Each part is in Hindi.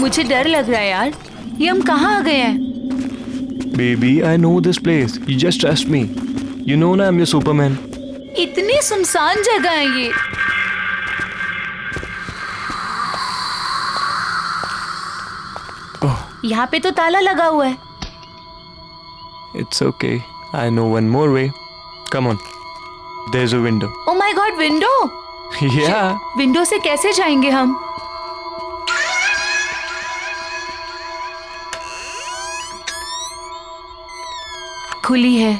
मुझे डर लग रहा है यार, ये हम कहाँ आ गए हैं? Baby, I know this place, you just trust me, you know ना आई एम योर सुपरमैन। इतनी सुनसान जगह है ये। यहाँ पे तो ताला लगा हुआ है। It's okay, I know one more way. Come on, there's a window. Oh my God, window! Yeah. Window से कैसे जाएंगे हम? खुली है।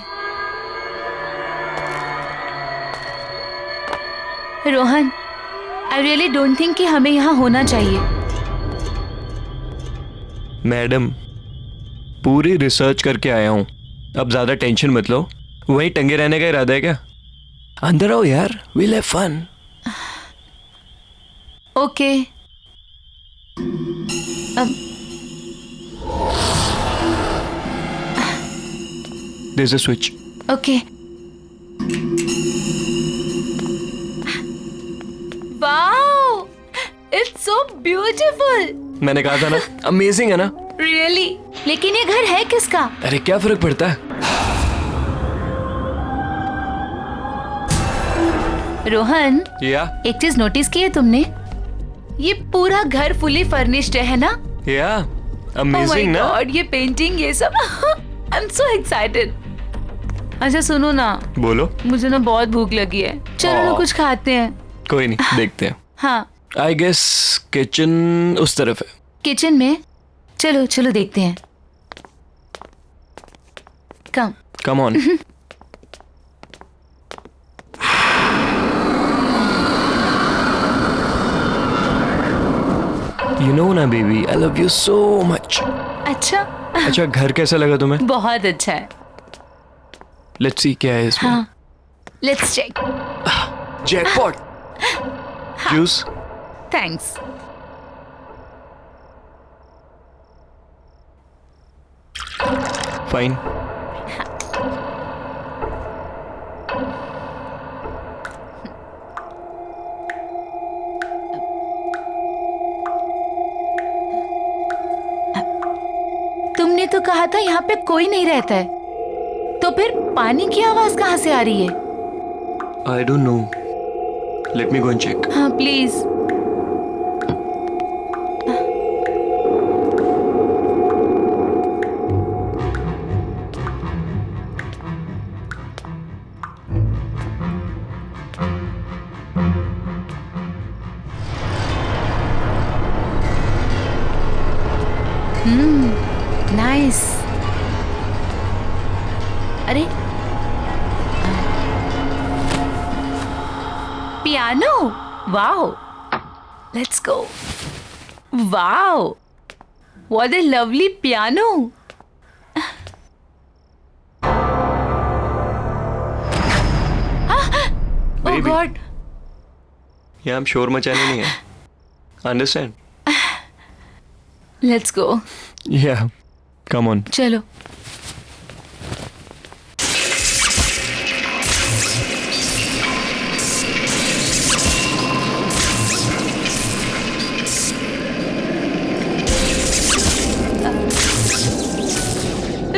Rohan, I really don't think कि हमें यहाँ होना चाहिए। मैडम, पूरी रिसर्च करके आया हूँ, अब ज्यादा टेंशन मत लो। वहीं टंगे रहने का इरादा है क्या? अंदर आओ यार, we'll have fun. Okay. There's a switch. Okay. Wow, it's so beautiful. मैंने कहा था ना, अमेजिंग है ना? रियली? लेकिन ये घर है किसका? अरे क्या फर्क पड़ता है? रोहन, या एक चीज नोटिस की है तुमने? ये पूरा घर फुली फर्निश्ड है ना? या ओह माय अमेजिंग ना? गॉड, ये पेंटिंग, ये सब। I am so excited. अच्छा सुनो ना, बोलो। मुझे ना बहुत भूख लगी है, चलो ना कुछ खाते हैं। कोई नहीं, देखते हैं। हाँ, आई गेस किचन उस तरफ है। किचन में? चलो चलो देखते हैं। Come. Come on. You know ना baby, I love you so much. अच्छा। अच्छा, घर कैसा लगा तुम्हें? बहुत अच्छा है। लेट्स सी क्या है इसमें। हाँ, let's check. Jackpot. Juice. Thanks. Fine. तुमने तो कहा था यहाँ पे कोई नहीं रहता है, तो फिर पानी की आवाज कहाँ से आ रही है? I don't know, let me go and check. हाँ प्लीज। नाइस। अरे piano, wow, let's go. Wow, what a lovely piano. Oh god, यहाँ हम शोर मचाने नहीं है, अंडरस्टैंड? Let's go. या कम ऑन। चलो।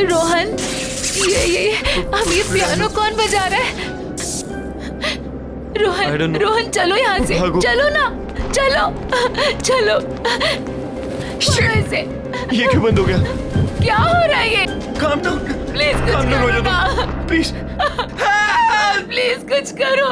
रोहन, ये अब ये पियानो कौन बजा रहा है? I don't Rohan, know. Rohan चलो यहाँ से, भागो। चलो ना, चलो चलो। छोड़ो इसे। ये क्यों बंद हो गया? क्या हो रहा है ये? Calm down. प्लीज कुछ काम डाउन हो करो जाओ ना। तुम, प्लीज। प्लीज कुछ करो।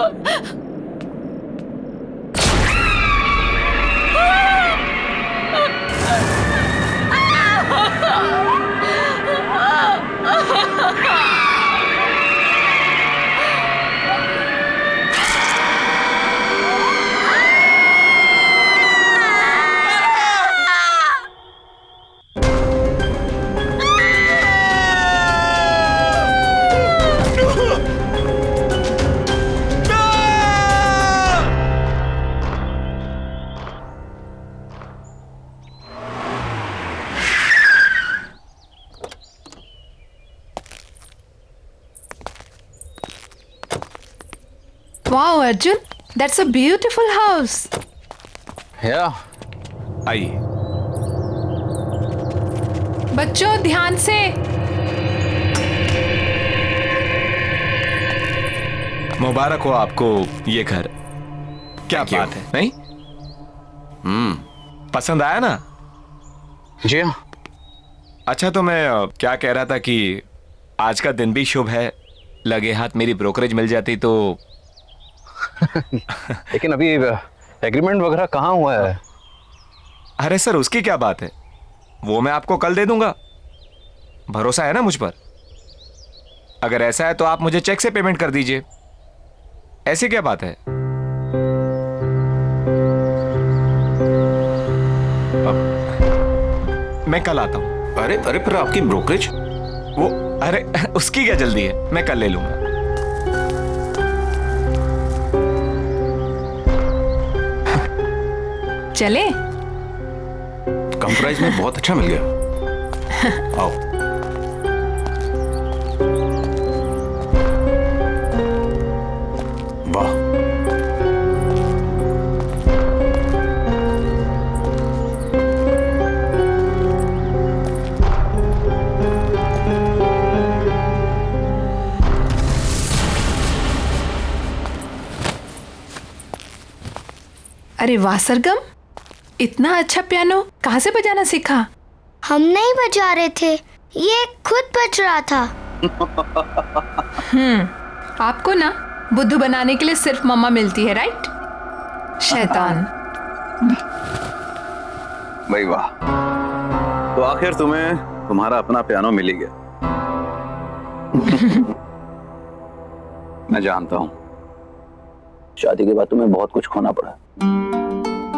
Wow, Arjun, that's a beautiful house. Yeah. आइए। बच्चों ध्यान से। मुबारक हो आपको ये घर। क्या बात है, नहीं? पसंद आया ना? जी हाँ। अच्छा, तो मैं क्या कह रहा था कि आज का दिन भी शुभ है, लगे हाथ मेरी ब्रोकरेज मिल जाती तो। लेकिन अभी एग्रीमेंट वगैरह कहाँ हुआ है? अरे सर, उसकी क्या बात है, वो मैं आपको कल दे दूंगा। भरोसा है ना मुझ पर? अगर ऐसा है तो आप मुझे चेक से पेमेंट कर दीजिए। ऐसी क्या बात है? मैं कल आता हूं। अरे अरे, पर आपकी ब्रोकरेज? वो अरे उसकी क्या जल्दी है, मैं कल ले लूंगा। चले? कम प्राइस में बहुत अच्छा मिल गया। आओ। वाह। अरे वाह सरगम, इतना अच्छा पियानो कहाँ से बजाना सीखा? हम नहीं बजा रहे थे, ये खुद बज रहा था। आपको ना बुद्धू बनाने के लिए सिर्फ मम्मा मिलती है, राइट? शैतान। भाई वाह, तो आखिर तुम्हें तुम्हारा अपना पियानो मिल ही गया। मैं जानता हूँ शादी के बाद तुम्हें बहुत कुछ खोना पड़ा,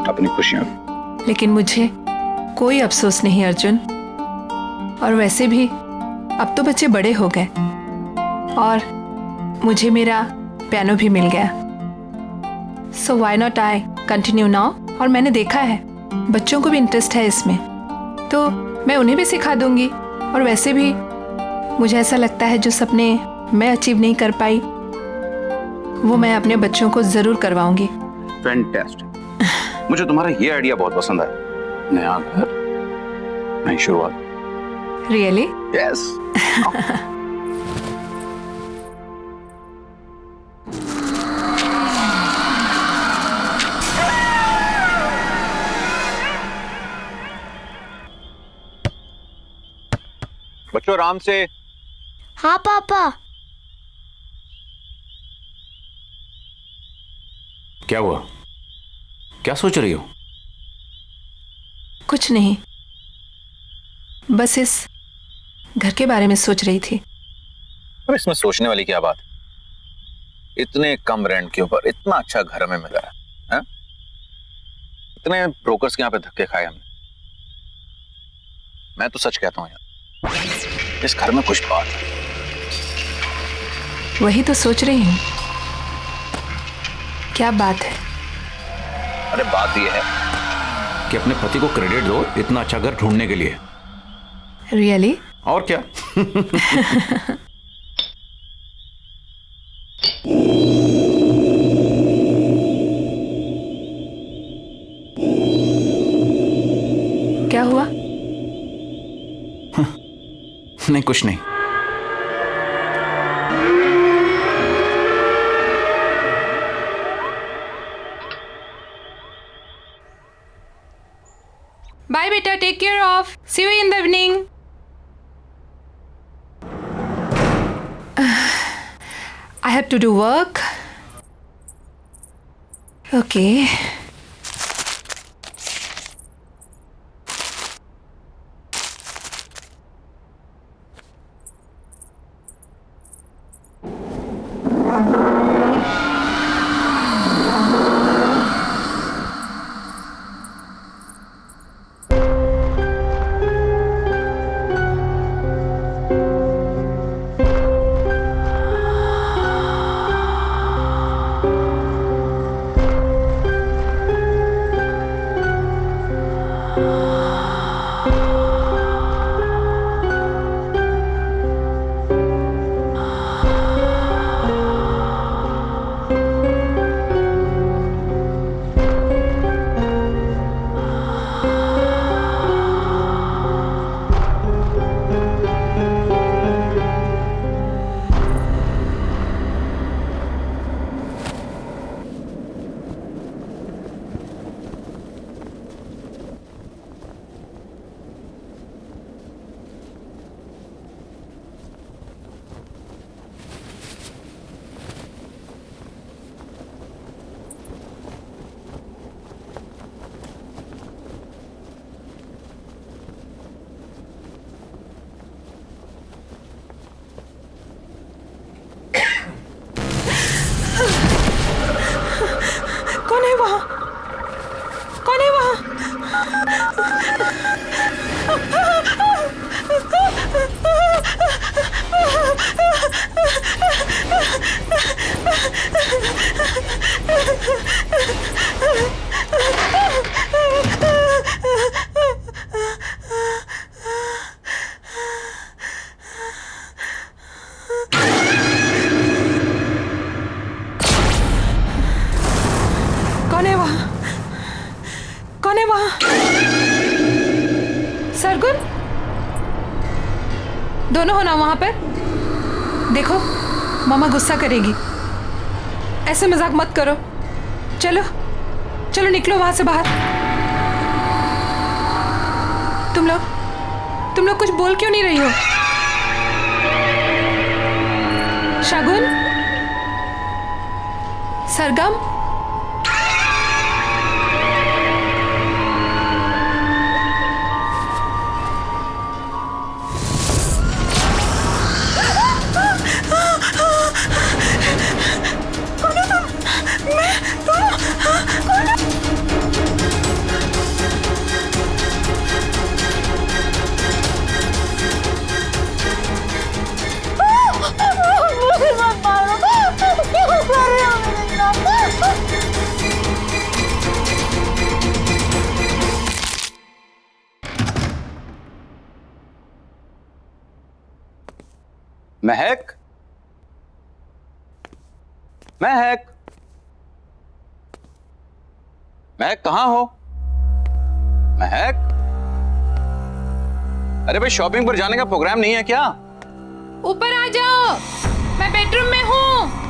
अपनी खुशियां भी। लेकिन मुझे कोई अफसोस नहीं अर्जुन। और वैसे भी अब तो बच्चे बड़े हो गए और मुझे मेरा पियानो भी मिल गया। So why not I continue now. और मैंने देखा है बच्चों को भी इंटरेस्ट है इसमें, तो मैं उन्हें भी सिखा दूंगी। और वैसे भी मुझे ऐसा लगता है जो सपने मैं अचीव नहीं कर पाई वो मैं अपने बच्चों को जरूर करवाऊंगी। फैंटास्टिक। मुझे तुम्हारा ये आइडिया बहुत पसंद आया। नया घर, नई शुरुआत। रियली? यस। बच्चों आराम से। हाँ पापा। क्या हुआ? क्या सोच रही हो? कुछ नहीं, बस इस घर के बारे में सोच रही थी। अब इसमें सोचने वाली क्या बात है? इतने कम रेंट के ऊपर इतना अच्छा घर हमें मिला है? इतने ब्रोकर्स के यहाँ पे धक्के खाए हमने। मैं तो सच कहता हूँ यार, इस घर में कुछ बात है। वही तो सोच रही हूँ, क्या बात है? अरे बात यह है कि अपने पति को क्रेडिट दो इतना अच्छा घर ढूंढने के लिए। रियली? और क्या। क्या हुआ? नहीं, कुछ नहीं। बाय बेटा, take care of, see you in the evening. I have to do work. Okay. कौन है वहां? कौन है वहां? सरगुन, दोनों हो ना वहां पर? देखो, मामा गुस्सा करेगी। ऐसे मजाक मत करो। चलो चलो निकलो वहां से बाहर। तुम लोग कुछ बोल क्यों नहीं रही हो? शगुन, सरगम, महक, महक, महक कहाँ हो? महक, अरे भाई शॉपिंग पर जाने का प्रोग्राम नहीं है क्या? ऊपर आ जाओ, मैं बेडरूम में हूँ।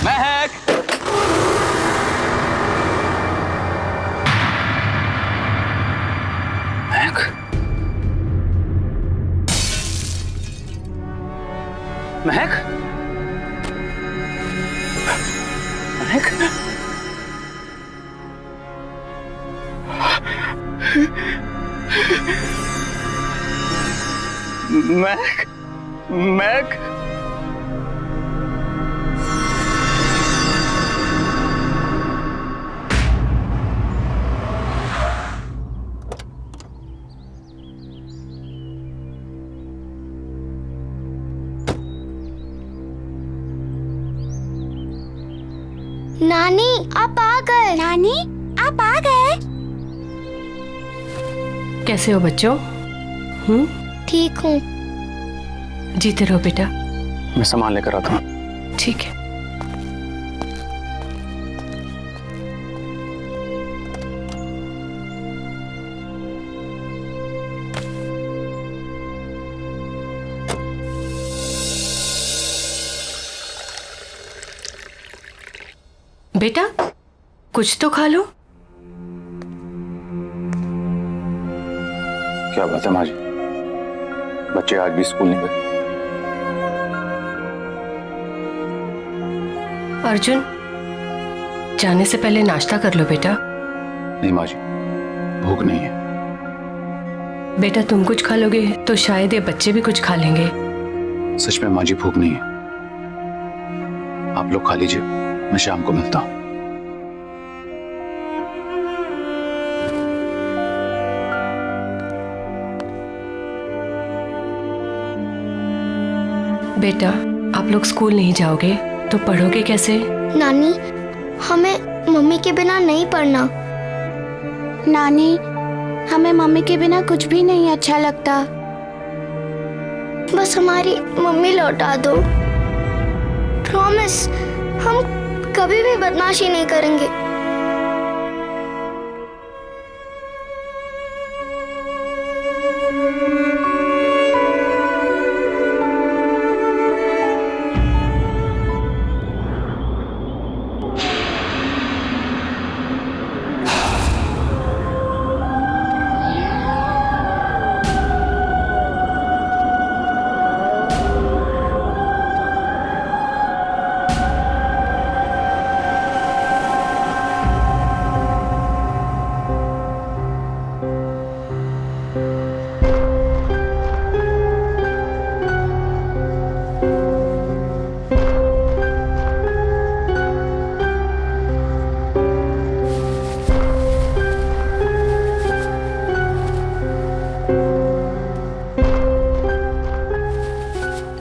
महक, महक, महक, महक, महक, नानी आप आ गए। नानी आप आ गए। कैसे हो बच्चों? ठीक हूँ। जीते रहो बेटा। मैं सामान लेकर आता हूँ। ठीक है। बेटा कुछ तो खा लो। क्या बात है माँ जी, बच्चे आज भी स्कूल नहीं गए? अर्जुन, जाने से पहले नाश्ता कर लो बेटा। नहीं माँ जी, भूख नहीं है। बेटा तुम कुछ खा लोगे तो शायद ये बच्चे भी कुछ खा लेंगे। सच में माँ जी भूख नहीं है। आप लोग खा लीजिए, मैं शाम को मिलता हूँ। बेटा आप लोग स्कूल नहीं जाओगे तो पढ़ोगे कैसे? नानी हमें मम्मी के बिना नहीं पढ़ना। नानी हमें मम्मी के बिना कुछ भी नहीं अच्छा लगता। बस हमारी मम्मी लौटा दो। प्रॉमिस, हम कभी भी बदमाशी नहीं करेंगे।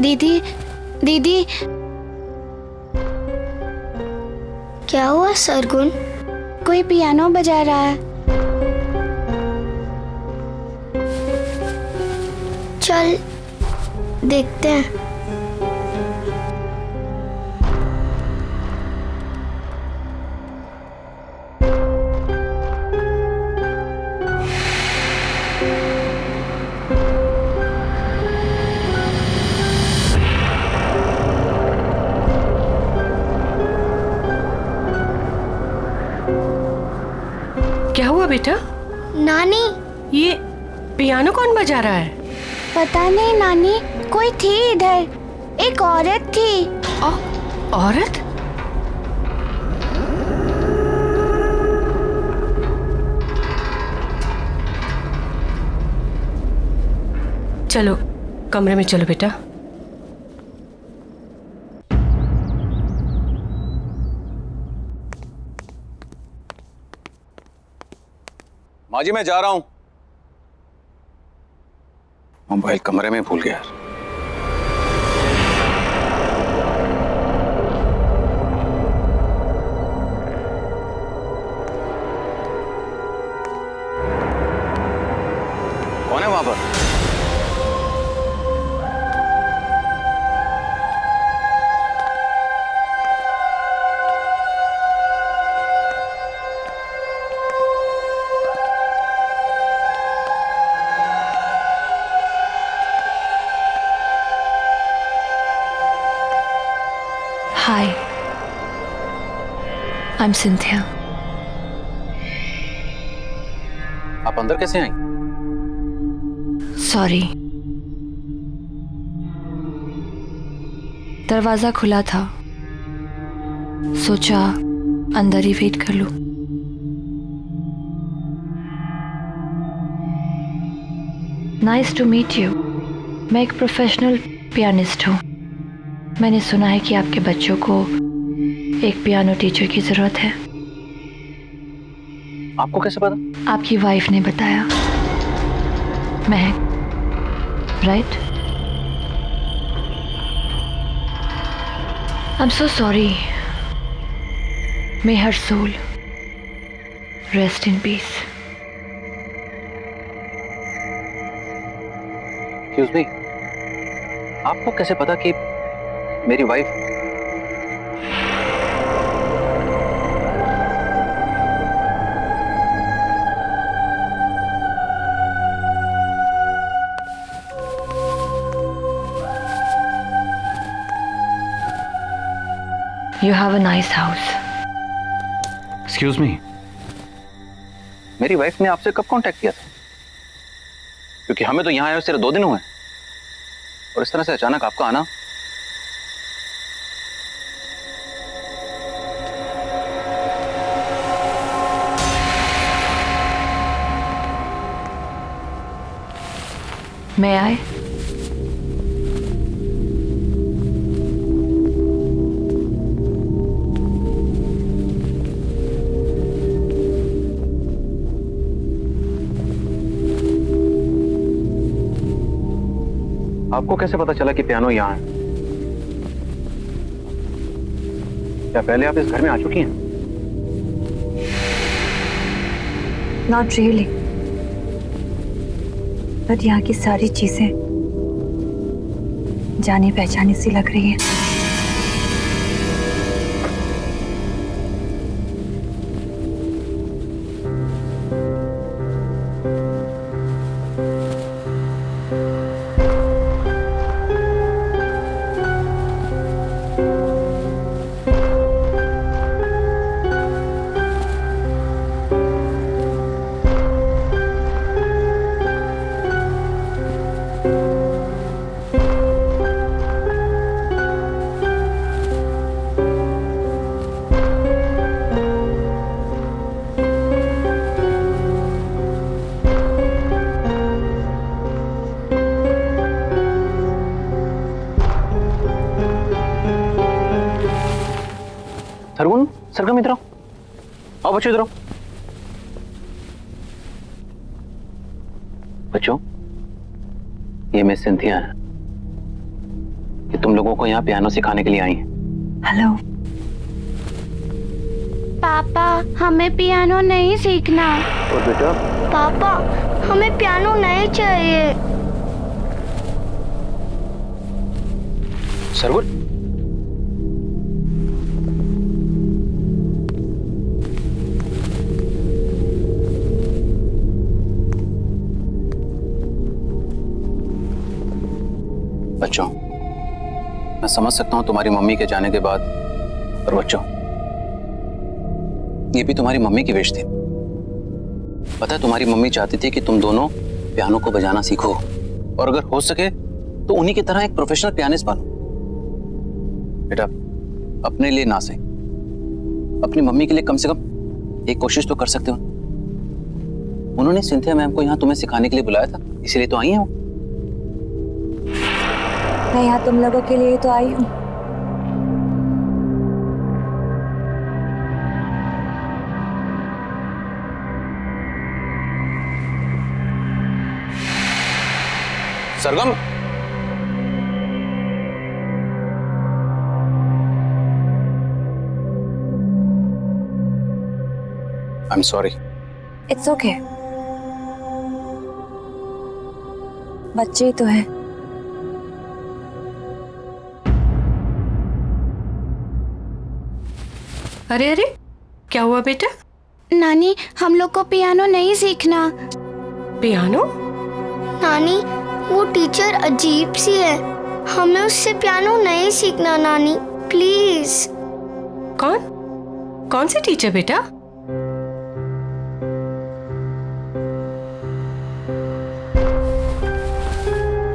दीदी दीदी, क्या हुआ सरगुन? कोई पियानो बजा रहा है। चल देखते हैं। क्या हुआ बेटा? नानी, ये पियानो कौन बजा रहा है? पता नहीं नानी, कोई थी इधर, एक औरत थी। औरत? चलो कमरे में चलो बेटा। माँ जी मैं जा रहा हूं। मोबाइल कमरे में भूल गया। कौन है वहां पर? Hi, I'm Cynthia. आप अंदर कैसे आई? Sorry. दरवाजा खुला था, सोचा अंदर ही वेट कर लूं। Nice to meet you. मैं एक प्रोफेशनल पियानिस्ट हूँ। मैंने सुना है कि आपके बच्चों को एक पियानो टीचर की जरूरत है। आपको कैसे पता? आपकी वाइफ ने बताया। महक, right? I'm so sorry. May her soul rest in peace. Excuse me. आपको कैसे पता कि मेरी wife? You have a nice house. Excuse me, मेरी वाइफ ने आपसे कब कांटेक्ट किया था? क्योंकि हमें तो यहाँ आए सिर्फ 2 दिन हुए और इस तरह से अचानक आपका आना। May I? आपको कैसे पता चला कि पियानो यहाँ है? क्या पहले आप इस घर में आ चुकी हैं? Not really. बट यहाँ की सारी चीजें जानी पहचानी सी लग रही हैं। सरगुन, सरगम इधर आओ। आओ बच्चों इधर आओ। बच्चों, ये मिस सिंथिया है। तुम लोगों को यहाँ पियानो सिखाने के लिए आई हैं। हेलो। पापा हमें पियानो नहीं सीखना। और बेटा? पापा हमें पियानो नहीं चाहिए। सरगुन, बच्चों, मैं समझ सकता हूं तुम्हारी मम्मी के जाने के बाद, पर बच्चों ये भी तुम्हारी मम्मी की विश थी। पता है तुम्हारी मम्मी चाहती थी कि तुम दोनों पियानो को बजाना सीखो और अगर हो सके तो उन्हीं की तरह एक प्रोफेशनल पियानिस्ट बनो। बेटा, अपने लिए ना सही, अपनी मम्मी के लिए कम से कम एक कोशिश तो कर सकते हो। उन्होंने सिंथिया मैम को यहाँ तुम्हें सिखाने के लिए बुलाया था, इसीलिए तो आई हैं वो। मैं यहाँ तुम लोगों के लिए तो आई हूँ। Sargam, I am sorry. It's okay, बच्चे ही तो हैं। अरे अरे, क्या हुआ बेटा? नानी हम लोग को पियानो नहीं सीखना। पियानो? नानी वो टीचर अजीब सी है, हमें उससे पियानो नहीं सीखना नानी, प्लीज। कौन? कौन सी टीचर बेटा?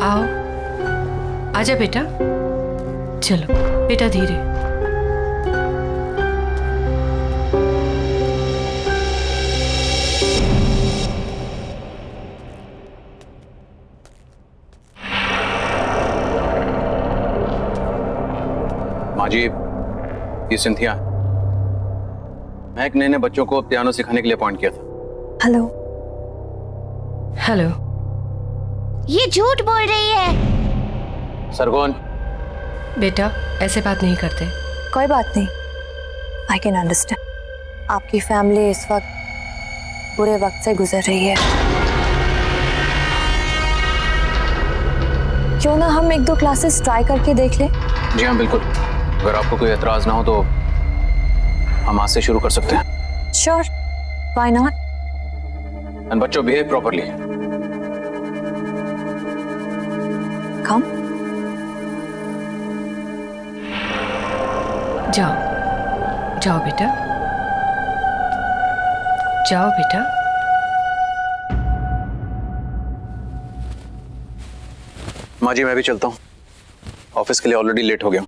आओ, आजा बेटा। चलो बेटा, धीरे। माँ जी, ये सिंथिया, मैं एक नए बच्चों को पियानो सिखाने के लिए अपॉइंट किया था। हेलो। हेलो। ये झूठ बोल रही है। सरगुन, बेटा ऐसे बात नहीं करते। कोई बात नहीं, आई कैन अंडरस्टैंड। आपकी फैमिली इस वक्त बुरे वक्त से गुजर रही है। क्यों ना हम एक दो क्लासेस ट्राई करके देख लें? जी हाँ बिल्कुल, अगर आपको कोई एतराज ना हो तो हम आज से शुरू कर सकते हैं। Sure, why not. एंड बच्चों, बिहेव प्रॉपर्ली। कम। जाओ जाओ बेटा, जाओ बेटा। माँ जी, मैं भी चलता हूँ, ऑफिस के लिए ऑलरेडी लेट हो गया।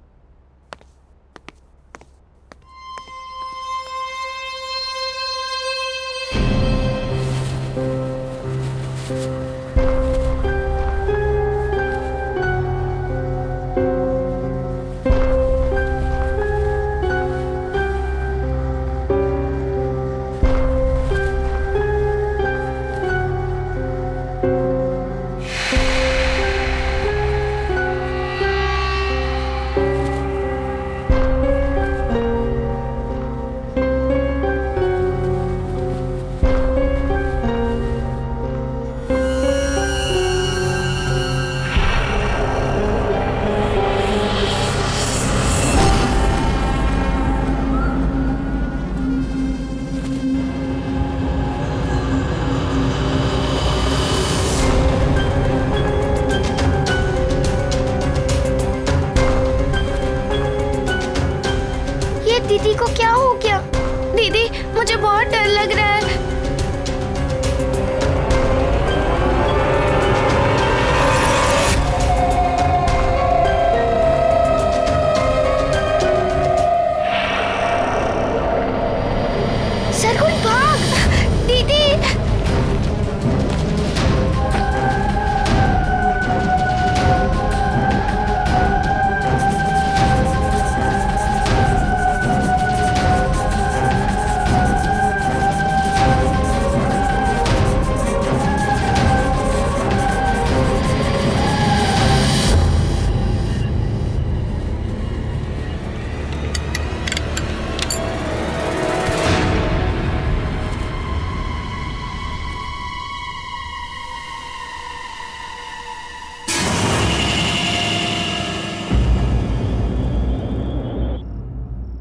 दीदी को क्या हो गया? दीदी मुझे बहुत डर लग रहा है। सरगुन भाग, दीदी।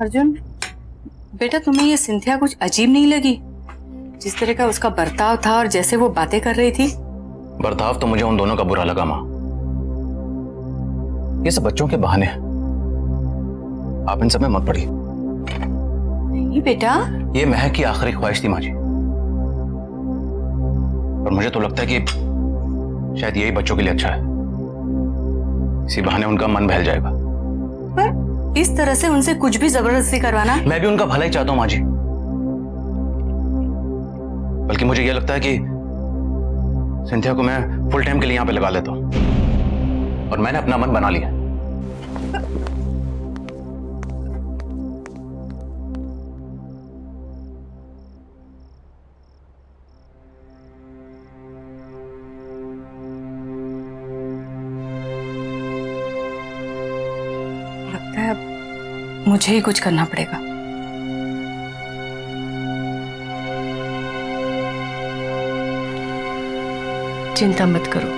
अर्जुन, बेटा तुम्हें ये सिंथिया कुछ अजीब नहीं लगी? जिस तरह का उसका बर्ताव था और जैसे वो बातें कर रही थी। बर्ताव तो मुझे उन दोनों का बुरा लगा माँ। ये सब बच्चों के बहाने हैं, आप इन सब में मत पड़िए। नहीं बेटा, ये महक की आखिरी ख्वाहिश थी माँ जी, और मुझे तो लगता है कि शायद यही बच्चों के लिए अच्छा है। इसी बहाने उनका मन बहल जाएगा। पर इस तरह से उनसे कुछ भी जबरदस्ती करवाना। मैं भी उनका भला ही चाहता हूं माँ जी, बल्कि मुझे यह लगता है कि सिंथिया को मैं फुल टाइम के लिए यहां पे लगा लेता हूं, और मैंने अपना मन बना लिया। लगता है अब मुझे ही कुछ करना पड़ेगा। चिंता मत करो,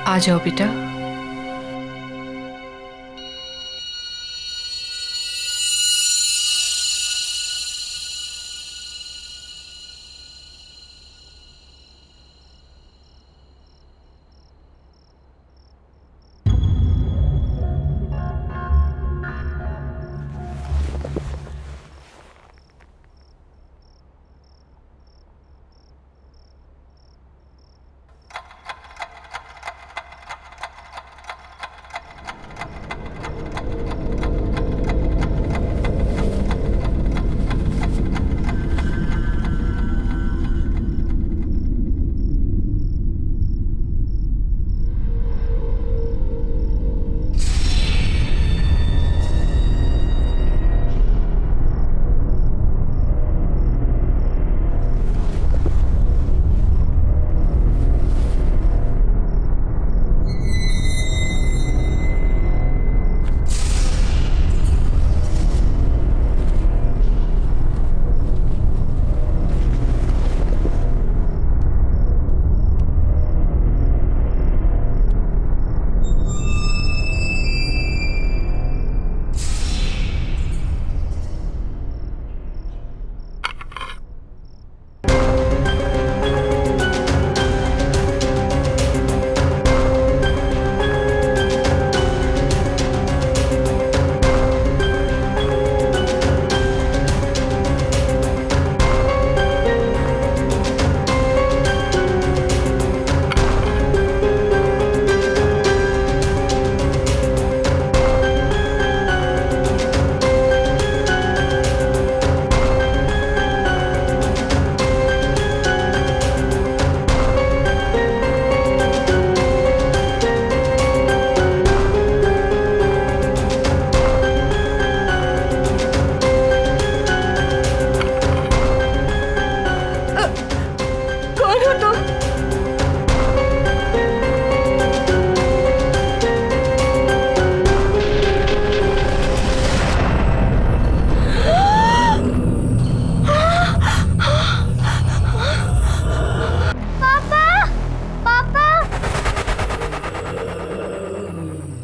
आ जाओ बेटा।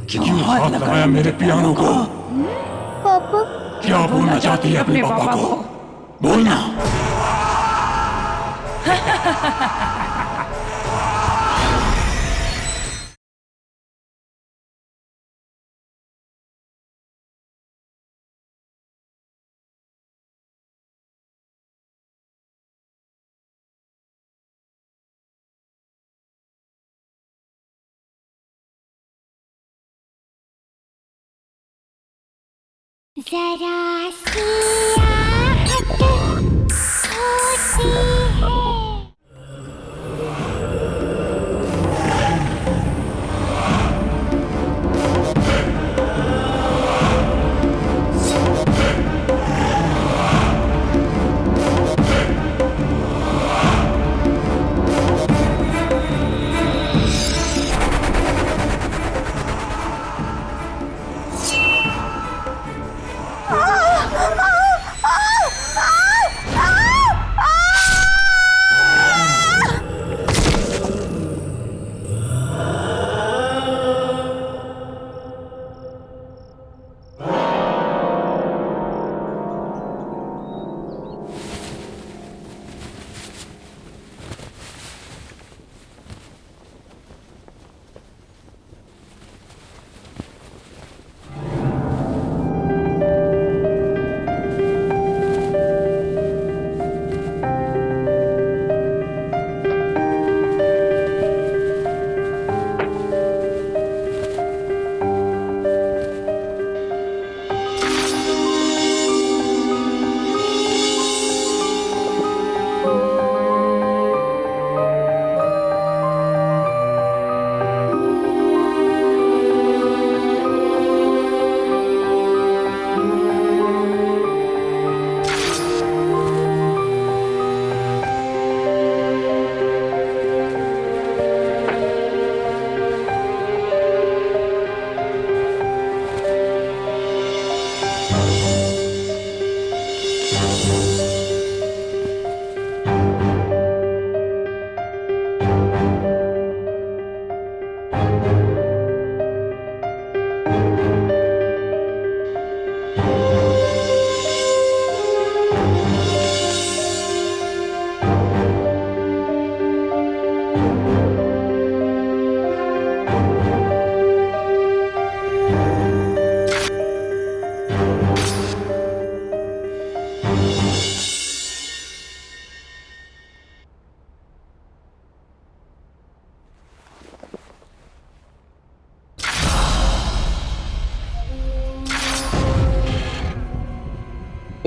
क्यों हाथ लगाया मेरे पियानो को? पापा क्या बोलना चाहती है अपने पापा को? बोलना। जरा सी आहट होती है। Ah!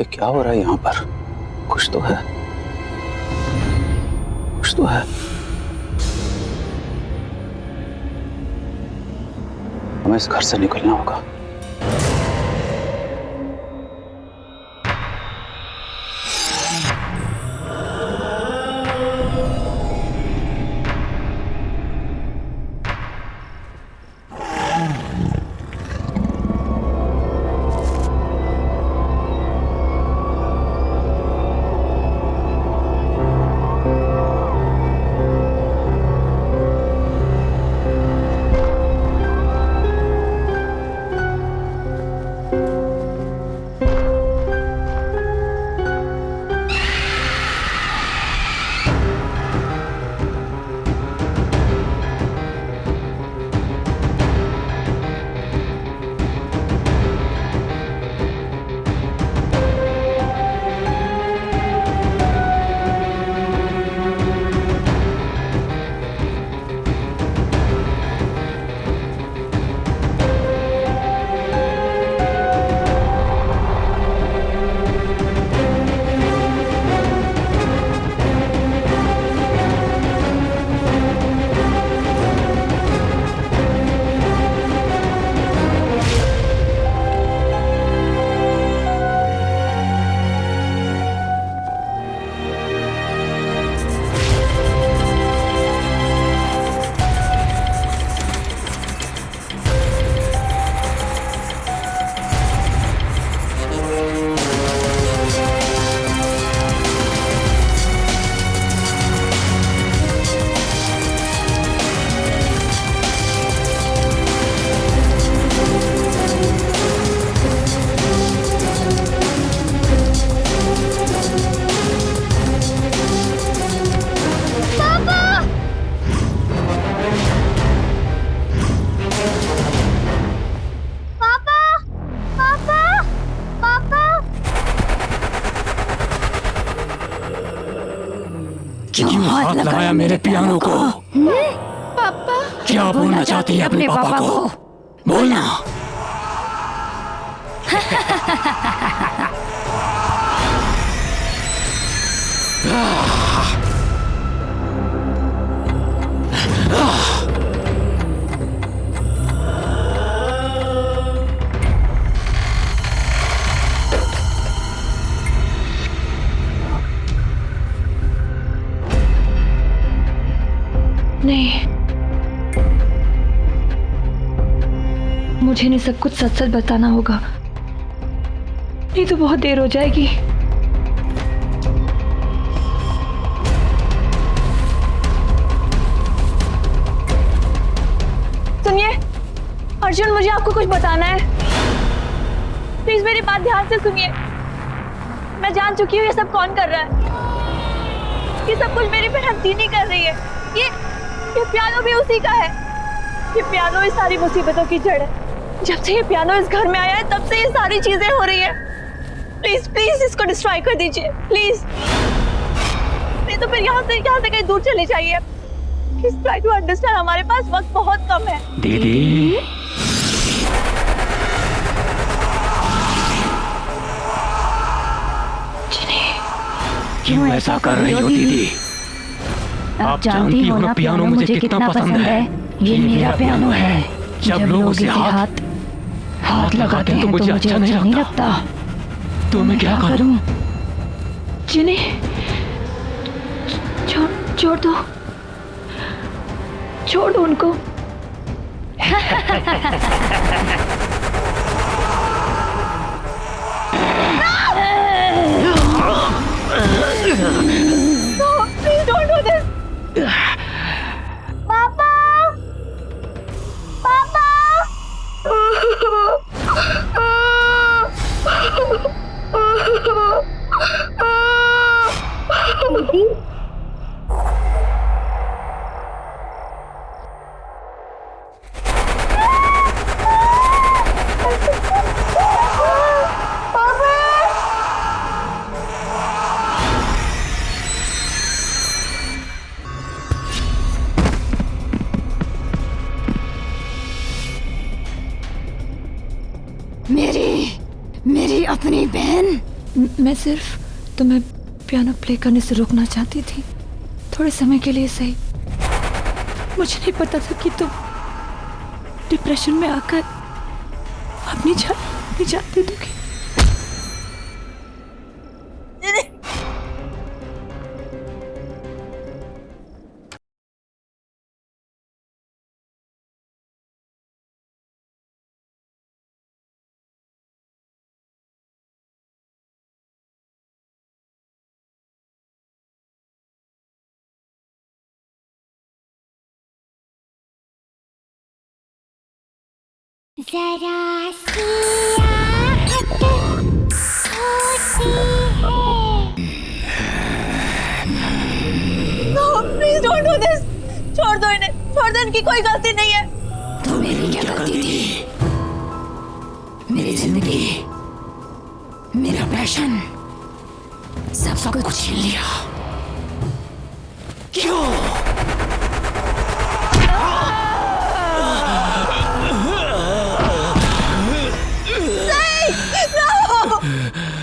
ये क्या हो रहा है यहाँ पर? कुछ तो है, कुछ तो है। हमें इस घर से निकलना होगा। क्यों हाथ लगाया मेरे पियानो को? पापा क्या बोलना चाहती है अपने पापा को? बोलना। नहीं, मुझे नहीं सब कुछ सच सच बताना होगा, नहीं तो बहुत देर हो जाएगी। सुनिए अर्जुन, मुझे आपको कुछ बताना है। प्लीज मेरी बात ध्यान से सुनिए। मैं जान चुकी हूँ ये सब कौन कर रहा है। ये सब कुछ मेरी बहन चीनी कर रही है। ये पियानो भी उसी का है। ये पियानो इस सारी मुसीबतों की जड़ है। जब से ये पियानो इस घर में आया है तब से ये सारी चीजें हो रही है। प्लीज प्लीज इसको डिस्ट्रॉय कर दीजिए प्लीज। नहीं तो फिर यहाँ से कहीं दूर चले जाइए। प्लीज ट्राई टू अंडरस्टैंड, हमारे पास वक्त बहुत कम है। दीदी, क्यों ऐसा कर रही हो दीदी? आप जानती हो ना पियानो मुझे कितना पसंद है। ये मेरा पियानो है। जब लोग इसे हाथ लगाते हैं तो मुझे अच्छा नहीं लगता। तो मैं क्या करूं? जिन्हें छोड़ दो उनको। No, please don't do this. Papa! Papa! दीदी? मेरी अपनी बहन मैं सिर्फ तुम्हें पियानो प्ले करने से रोकना चाहती थी, थोड़े समय के लिए सही। मुझे नहीं पता था कि तुम डिप्रेशन में आकर अपनी जान दे दोगी। जरा सी आहट होती है। No, please don't do this. छोड़ दो इन्हें, छोड़ दो, इनकी कोई गलती नहीं है। तो मेरी क्या गलती थी? मेरी जिंदगी, मेरा पैशन, सब कुछ छीन लिया। क्यों?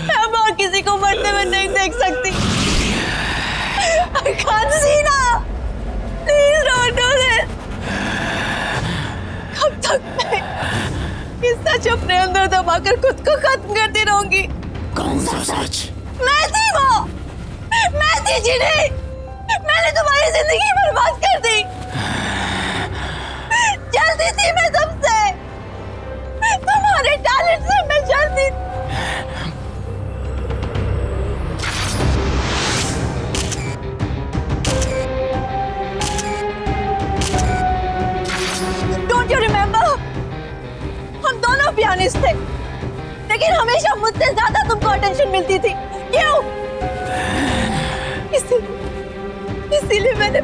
मैं और किसी को मरते हुए नहीं देख सकती। I can't see now. Please don't do this. कब तक मैं इस सच अपने अंदर दबाकर खुद को खत्म करती रहूंगी? कौन सा सच? मैं थी वो, मैं थी जिन्हें मैंने तुम्हारी जिंदगी बर्बाद कर दी। जलती थी मैं सबसे, तुम्हारे टैलेंट से मैं जलती थी। Don't you remember? हम दोनों पियानिस्ट थे, लेकिन हमेशा मुझसे ज्यादा तुमको अटेंशन मिलती थी। क्यों? इसीलिए मैंने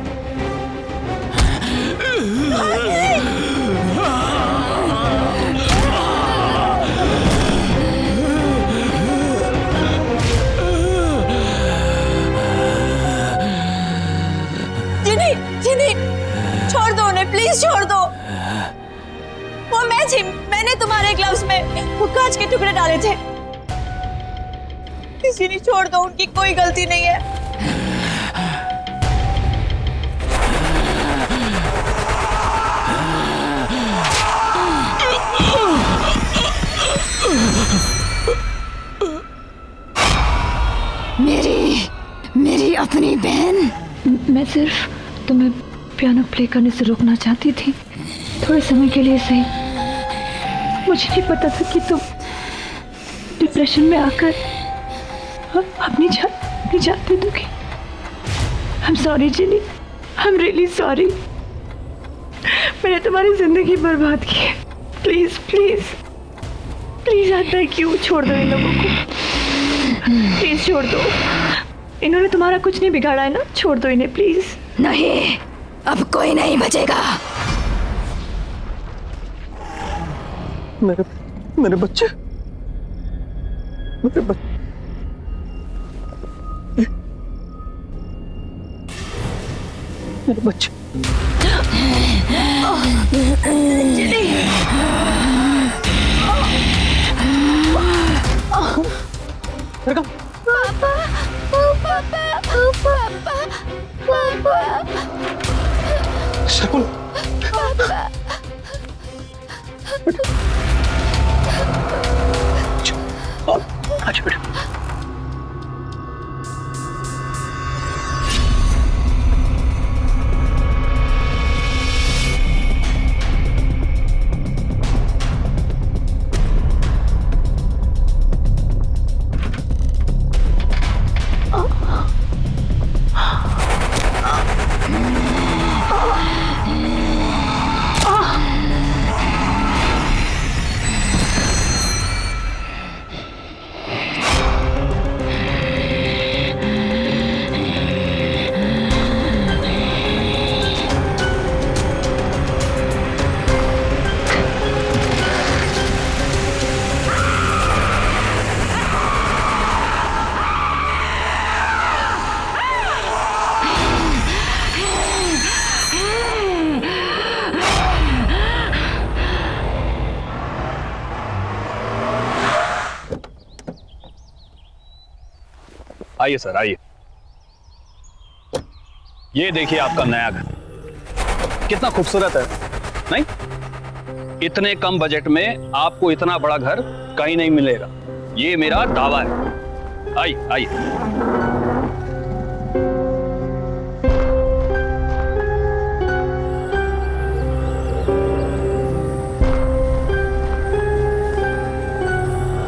जिनी, छोड़ दो उन्हें, प्लीज छोड़ दो। वो मैं थी, मैंने तुम्हारे ग्लव्स में वो कांच के टुकड़े डाले थे। जिनी, छोड़ दो, उनकी कोई गलती नहीं है। मेरी अपनी बहन। मैं सिर्फ तुम्हें पियानो प्ले करने से रोकना चाहती थी, थोड़े समय के लिए सही। मुझे नहीं पता था कि तुम डिप्रेशन में आकर अपनी जान दे दोगी। I'm sorry Jini, I'm really sorry। मैंने तुम्हारी जिंदगी बर्बाद की है। Please please please I beg you, छोड़ दो इन लोगों को, प्लीज छोड़ दो। इन्होंने तुम्हारा कुछ नहीं बिगाड़ा है ना, छोड़ दो इन्हें प्लीज। नहीं, अब कोई नहीं बचेगा। मेरे बच्चे, मेरे बच्चे, मेरे बच्चे। शकुन, अच्छा बेटा। आइए सर, आइए। ये देखिए आपका नया घर, कितना खूबसूरत है, नहीं? इतने कम बजट में आपको इतना बड़ा घर कहीं नहीं मिलेगा, ये मेरा दावा है। आइए आइए।